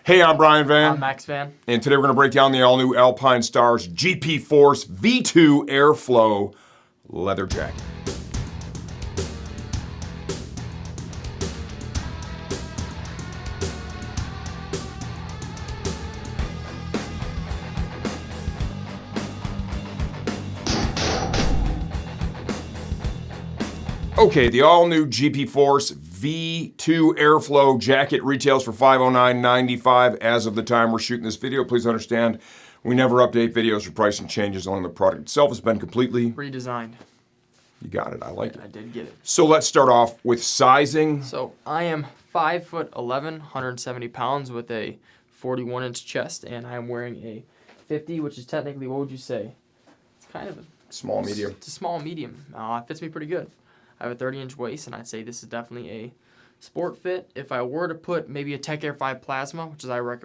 Hey, I'm Brian Van. I'm Max Van. And today we're going to break down the all-new Alpinestars GP Force V2 Airflow leather jacket. Okay, the all-new GP Force V2 Airflow jacket retails for $509.95 as of the time we're shooting this video. Please understand, we never update videos for pricing changes. Only the product itself has been completely redesigned. You got it. I like it. I did get it. So let's start off with sizing. So I am 5'11", 170 pounds with a 41-inch chest, and I am wearing a 50, which is technically, what would you say? It's kind of a small medium. It's a small medium. It fits me pretty good. I have a 30-inch waist, and I'd say this is definitely a sport fit. If I were to put maybe a Tech Air 5 Plasma,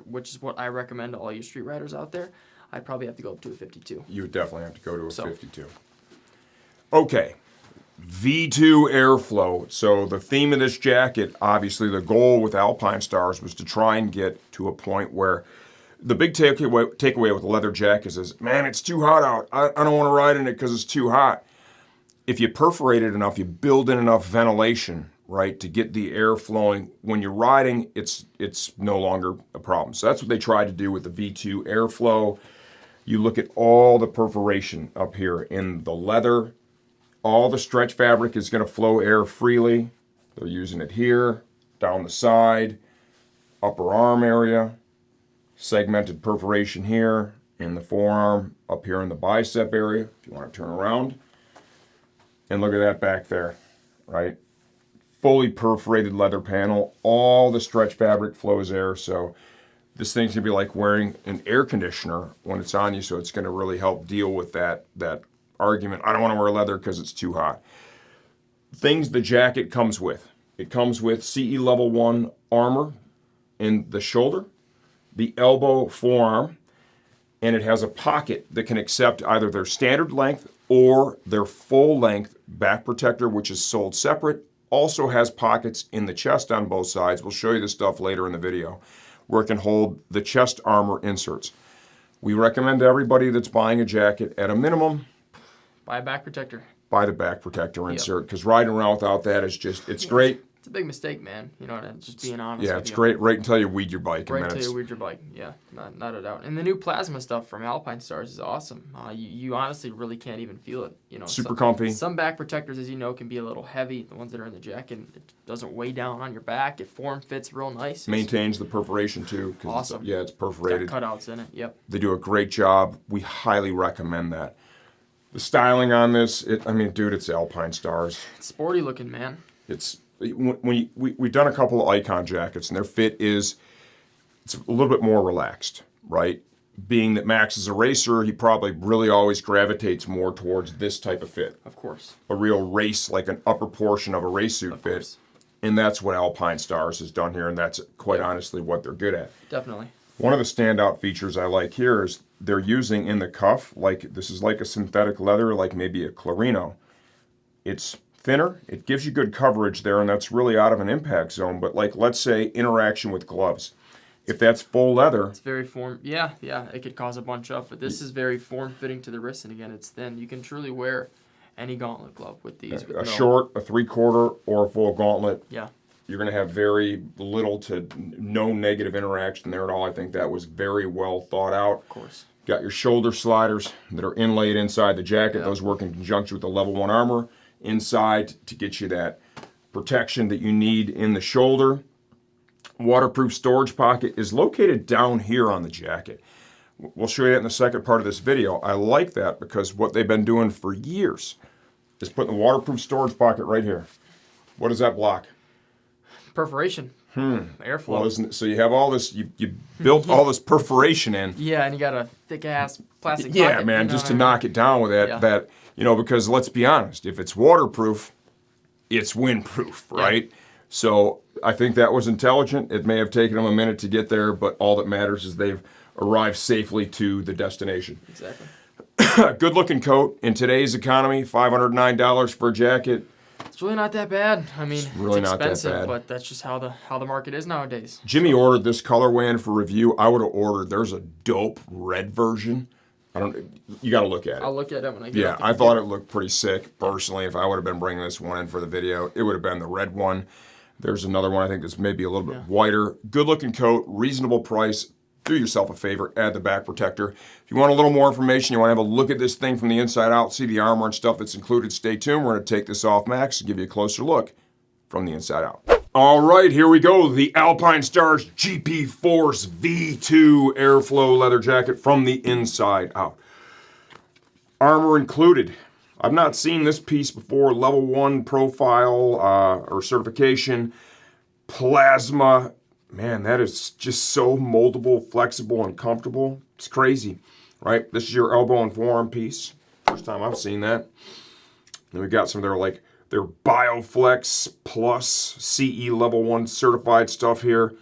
which is what I recommend to all you street riders out there, I'd probably have to go up to a 52. You would definitely have to go to a 52. Okay, V2 Airflow. So the theme of this jacket, obviously the goal with Alpinestars was to try and get to a point where the big takeaway with the leather jackets is, man, it's too hot out. I don't want to ride in it because it's too hot. If you perforate it enough, you build in enough ventilation, right, to get the air flowing. When you're riding, it's no longer a problem. So that's what they tried to do with the V2 Airflow. You look at all the perforation up here in the leather. All the stretch fabric is going to flow air freely. They're using it here, down the side, upper arm area, segmented perforation here in the forearm, up here in the bicep area, if you want to turn around. And look at that back there, right? Fully perforated leather panel. All the stretch fabric flows air. So this thing's gonna be like wearing an air conditioner when it's on you. So it's gonna really help deal with that argument. I don't wanna wear leather because it's too hot. Things the jacket comes with. It comes with CE level 1 armor in the shoulder, the elbow, forearm, and it has a pocket that can accept either their standard length or their full length back protector, which is sold separate. Also has pockets in the chest on both sides. We'll show you this stuff later in the video, where it can hold the chest armor inserts. We recommend to everybody that's buying a jacket, at a minimum, buy a back protector. Buy the back protector insert, because riding around without that is just, it's great. It's a big mistake, man. You know, just being honest. Yeah, it's great right until you weed your bike. Right until you weed your bike. Yeah, not a doubt. And the new plasma stuff from Alpinestars is awesome. You honestly really can't even feel it. You know, super comfy. Some back protectors, as you know, can be a little heavy. The ones that are in the jacket, it doesn't weigh down on your back. It form fits real nice. Maintains the perforation too. Awesome. It's perforated. It's got cutouts in it. Yep. They do a great job. We highly recommend that. The styling on this, I mean, dude, it's Alpinestars. It's sporty looking, man. We've done a couple of Icon jackets, and their fit it's a little bit more relaxed, right? Being that Max is a racer, he probably really always gravitates more towards this type of fit. Of course. A real race, like an upper portion of a race suit fit. Course. And that's what Alpinestars has done here, and that's quite honestly what they're good at. Definitely. One of the standout features I like here is they're using in the cuff, like this is like a synthetic leather, like maybe a Clarino. It's thinner, it gives you good coverage there, and that's really out of an impact zone. But like, let's say interaction with gloves, if that's full leather, it's very yeah, it could cause a bunch up. But this is very form-fitting to the wrist, and again, it's thin. You can truly wear any gauntlet glove with these. A short, a 3/4, or a full gauntlet. Yeah, you're going to have very little to no negative interaction there at all. I think that was very well thought out. Of course. Got your shoulder sliders that are inlaid inside the jacket. Yep. Those work in conjunction with the level 1 armor inside to get you that protection that you need in the shoulder. Waterproof storage pocket is located down here on the jacket. We'll show you that in the second part of this video. I like that because what they've been doing for years is putting the waterproof storage pocket right here. What does that block? Perforation. Airflow. Well, isn't it? So you have all this, you built all this perforation in. Yeah, and you got a thick ass plastic pocket. Yeah, man, just to knock it down with that, you know, because let's be honest, if it's waterproof, it's windproof, right? Yeah. So I think that was intelligent. It may have taken them a minute to get there, but all that matters is they've arrived safely to the destination. Exactly. Good looking coat in today's economy, $509 for a jacket. It's really not that bad. I mean, really it's not that expensive, bad. but that's just how the market is nowadays. Jimmy ordered this colorway in for review. I would have ordered, there's a dope red version. You got to look at it. I'll look at it when I get Yeah, off the I thought computer. it looked pretty sick. Personally, if I would have been bringing this one in for the video, it would have been the red one. There's another one I think that's maybe a little bit whiter. Good looking coat, reasonable price. Do yourself a favor, add the back protector. If you want a little more information, you want to have a look at this thing from the inside out, see the armor and stuff that's included, stay tuned. We're going to take this off Max and give you a closer look from the inside out. All right, here we go. The Alpinestars GP Force V2 Airflow leather jacket from the inside out. Armor included. I've not seen this piece before. Level 1 profile or certification. Plasma. Man, that is just so moldable, flexible, and comfortable. It's crazy, right? This is your elbow and forearm piece. First time I've seen that. Then we got some of their BioFlex Plus CE Level 1 certified stuff here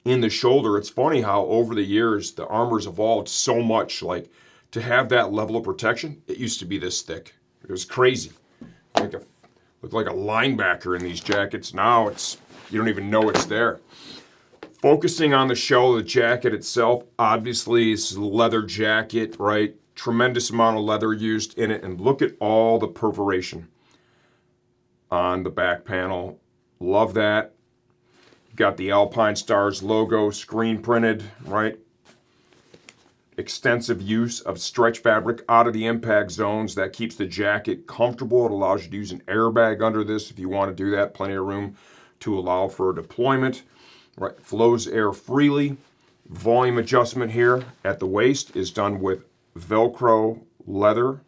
in the shoulder. It's funny how over the years the armor's evolved so much. Like, to have that level of protection, it used to be this thick. It was crazy. Looked like a linebacker in these jackets. Now you don't even know it's there. Focusing on the shell of the jacket itself, obviously it's a leather jacket, right? Tremendous amount of leather used in it, and look at all the perforation on the back panel. Love that. Got the Alpinestars logo screen printed, right? Extensive use of stretch fabric out of the impact zones. That keeps the jacket comfortable. It allows you to use an airbag under this if you want to do that. Plenty of room to allow for deployment. Right, flows air freely. Volume adjustment here at the waist is done with Velcro leather,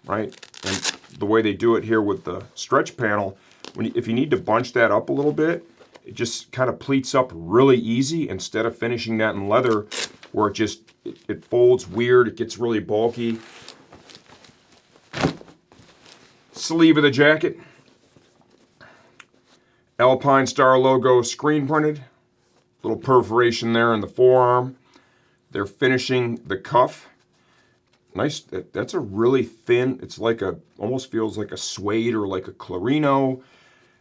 right? And the way they do it here with the stretch panel, if you need to bunch that up a little bit, it just kind of pleats up really easy instead of finishing that in leather where it folds weird, it gets really bulky. Sleeve of the jacket. Alpinestars logo screen printed. Little perforation there in the forearm. They're finishing the cuff. Nice. That's a really thin. It's like almost feels like a suede or like a Clarino.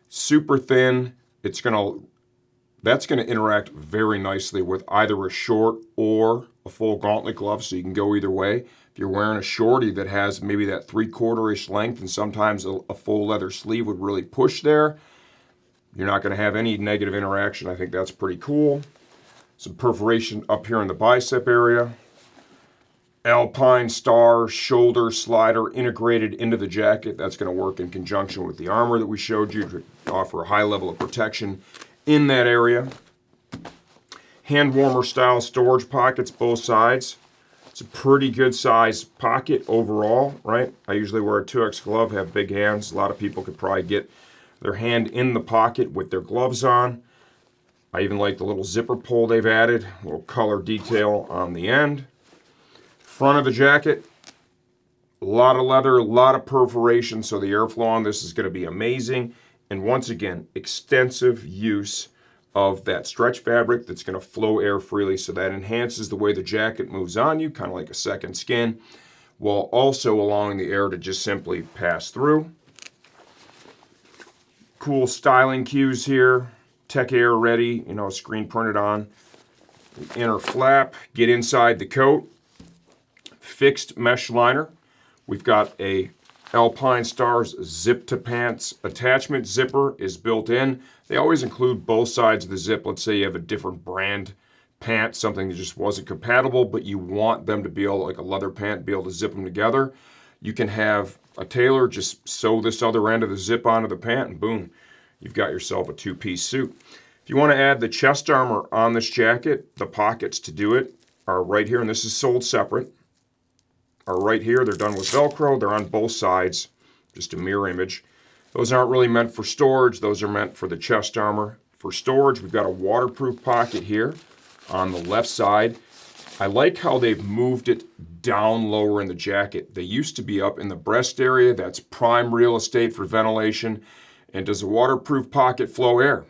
Super thin. That's gonna interact very nicely with either a short or a full gauntlet glove, so you can go either way. If you're wearing a shorty that has maybe that 3/4-ish length, and sometimes a full leather sleeve would really push there, you're not going to have any negative interaction. I think that's pretty cool. Some perforation up here in the bicep area. Alpinestars shoulder slider integrated into the jacket. That's going to work in conjunction with the armor that we showed you to offer a high level of protection in that area. Hand warmer style storage pockets both sides. It's a pretty good size pocket overall, right? I usually wear a 2X glove, have big hands. A lot of people could probably get their hand in the pocket with their gloves on. I even like the little zipper pull they've added, a little color detail on the end. Front of the jacket, a lot of leather, a lot of perforation, so the airflow on this is going to be amazing. And once again, extensive use of that stretch fabric that's going to flow air freely, so that enhances the way the jacket moves on you, kind of like a second skin, while also allowing the air to just simply pass through. Cool styling cues here. Tech Air ready, screen printed on. The inner flap, get inside the coat. Fixed mesh liner. We've got a Alpinestars zip to pants attachment. Zipper is built in. They always include both sides of the zip. Let's say you have a different brand pant, something that just wasn't compatible, but you want them to be able, like a leather pant, be able to zip them together. You can have a tailor just sew this other end of the zip onto the pant, and boom, you've got yourself a two-piece suit. If you want to add the chest armor on this jacket, the pockets to do it are right here, and this is sold separate, are right here. They're done with Velcro. They're on both sides, just a mirror image. Those aren't really meant for storage. Those are meant for the chest armor. For storage, we've got a waterproof pocket here on the left side. I like how they've moved it down lower in the jacket. They used to be up in the breast area. That's prime real estate for ventilation. And does a waterproof pocket flow air?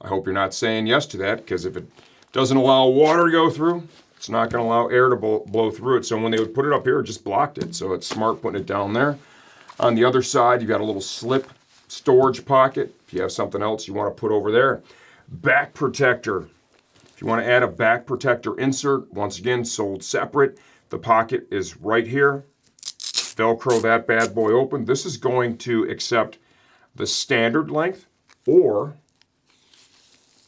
I hope you're not saying yes to that, because if it doesn't allow water to go through, it's not going to allow air to blow through it. So when they would put it up here, it just blocked it. So it's smart putting it down there. On the other side, you've got a little slip storage pocket if you have something else you want to put over there. Back protector. If you want to add a back protector insert, once again, sold separate. The pocket is right here. Velcro that bad boy open. This is going to accept the standard length or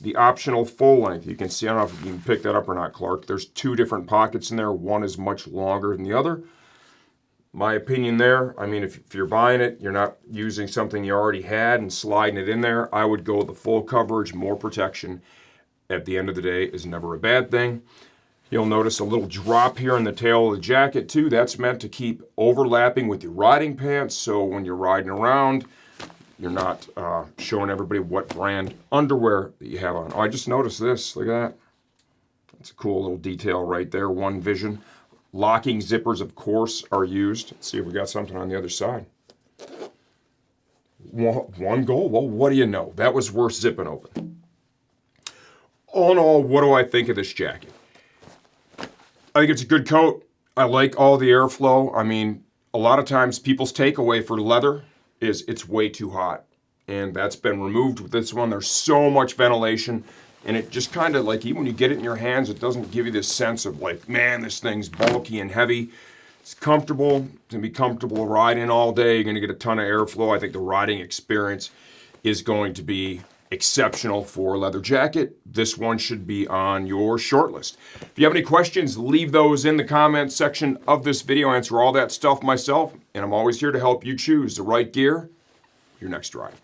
the optional full length. You can see, I don't know if you can pick that up or not, Clark. There's two different pockets in there. One is much longer than the other. My opinion there, I mean, if you're buying it, you're not using something you already had and sliding it in there, I would go with the full coverage, more protection. At the end of the day is never a bad thing. You'll notice a little drop here in the tail of the jacket too. That's meant to keep overlapping with your riding pants, so when you're riding around, you're not showing everybody what brand underwear that you have on. Oh, I just noticed this. Look at that. That's a cool little detail right there. One vision. Locking zippers, of course, are used. Let's see if we got something on the other side. One goal. Well, what do you know? That was worth zipping open. All in all, what do I think of this jacket? I think it's a good coat. I like all the airflow. I mean, a lot of times people's takeaway for leather is it's way too hot. And that's been removed with this one. There's so much ventilation. And it just kind of like, even when you get it in your hands, it doesn't give you this sense of like, man, this thing's bulky and heavy. It's comfortable. It's going to be comfortable to ride in all day. You're going to get a ton of airflow. I think the riding experience is going to be exceptional for a leather jacket. This one should be on your short list. If you have any questions, leave those in the comments section of this video. I answer all that stuff myself, and I'm always here to help you choose the right gear for your next ride.